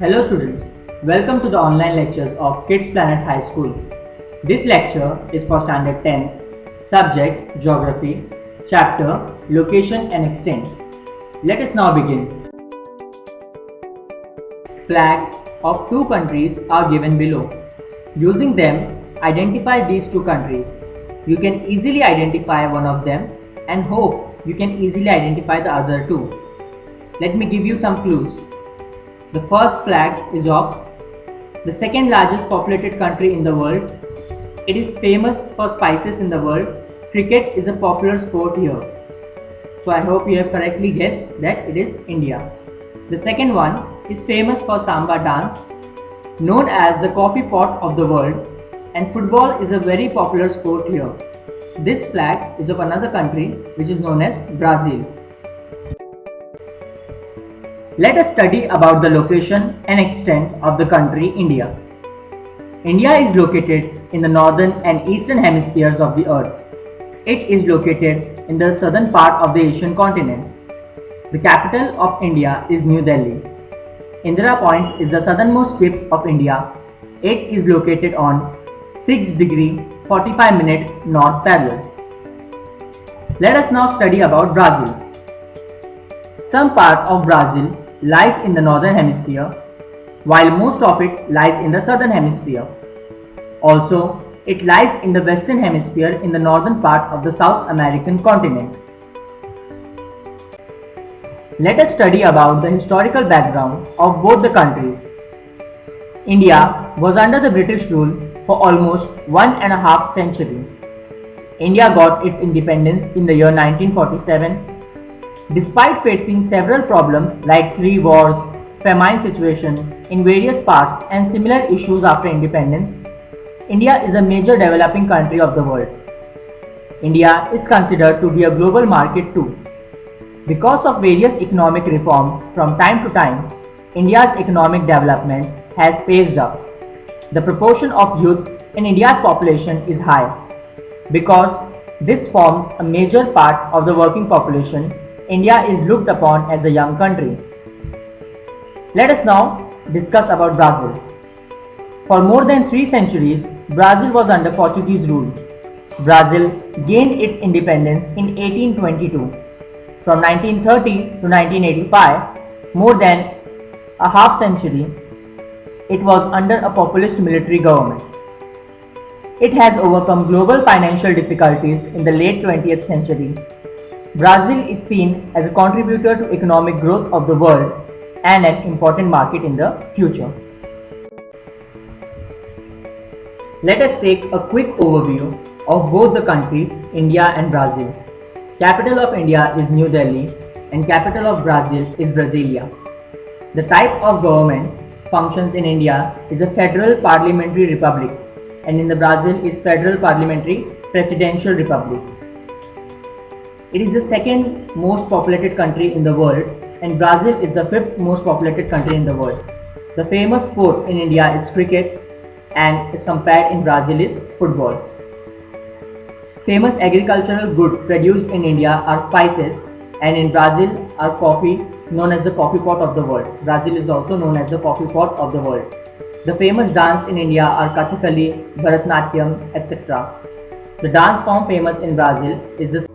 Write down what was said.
Hello students, welcome to the online lectures of Kids Planet High School. This lecture is for Standard 10, Subject Geography, Chapter Location and Extent. Let us now begin. Flags of two countries are given below. Using them, identify these two countries. You can easily identify one of them and hope you can easily identify the other two. Let me give you some clues. The first flag is of the second largest populated country in the world. It is famous for spices in the world. Cricket is a popular sport here. So I hope you have correctly guessed that it is India. The second one is famous for Samba dance, known as the coffee pot of the world, and football is a very popular sport here. This flag is of another country which is known as Brazil. Let us study about the location and extent of the country India. India is located in the northern and eastern hemispheres of the earth. It is located in the southern part of the Asian continent. The capital of India is New Delhi. Indira Point is the southernmost tip of India. It is located on 6° 45' north parallel. Let us now study about Brazil. Some part of Brazil lies in the northern hemisphere, while most of it lies in the southern hemisphere. Also, it lies in the western hemisphere in the northern part of the South American continent. Let us study about the historical background of both the countries. India was under the British rule for almost 1.5 centuries. India got its independence in the year 1947. Despite facing several problems like 3 wars, famine situations in various parts and similar issues after independence, India is a major developing country of the world. India is considered to be a global market too. Because of various economic reforms from time to time, India's economic development has paced up. The proportion of youth in India's population is high. Because this forms a major part of the working population, India is looked upon as a young country. Let us now discuss about Brazil. For more than 3 centuries, Brazil was under Portuguese rule. Brazil gained its independence in 1822. From 1930 to 1985, more than a half century, it was under a populist military government. It has overcome global financial difficulties in the late 20th century. Brazil is seen as a contributor to economic growth of the world and an important market in the future. Let us take a quick overview of both the countries, India and Brazil. Capital of India is New Delhi and capital of Brazil is Brasilia. The type of government functions in India is a federal parliamentary republic, and in the Brazil is federal parliamentary presidential republic. It is the second most populated country in the world, and Brazil is the 5th most populated country in the world. The famous sport in India is cricket, and is compared in Brazil is football. Famous agricultural goods produced in India are spices, and in Brazil are coffee, known as the coffee pot of the world. Brazil is also known as the coffee pot of the world. The famous dance in India are Kathakali, Bharatanatyam, etc. The dance form famous in Brazil is the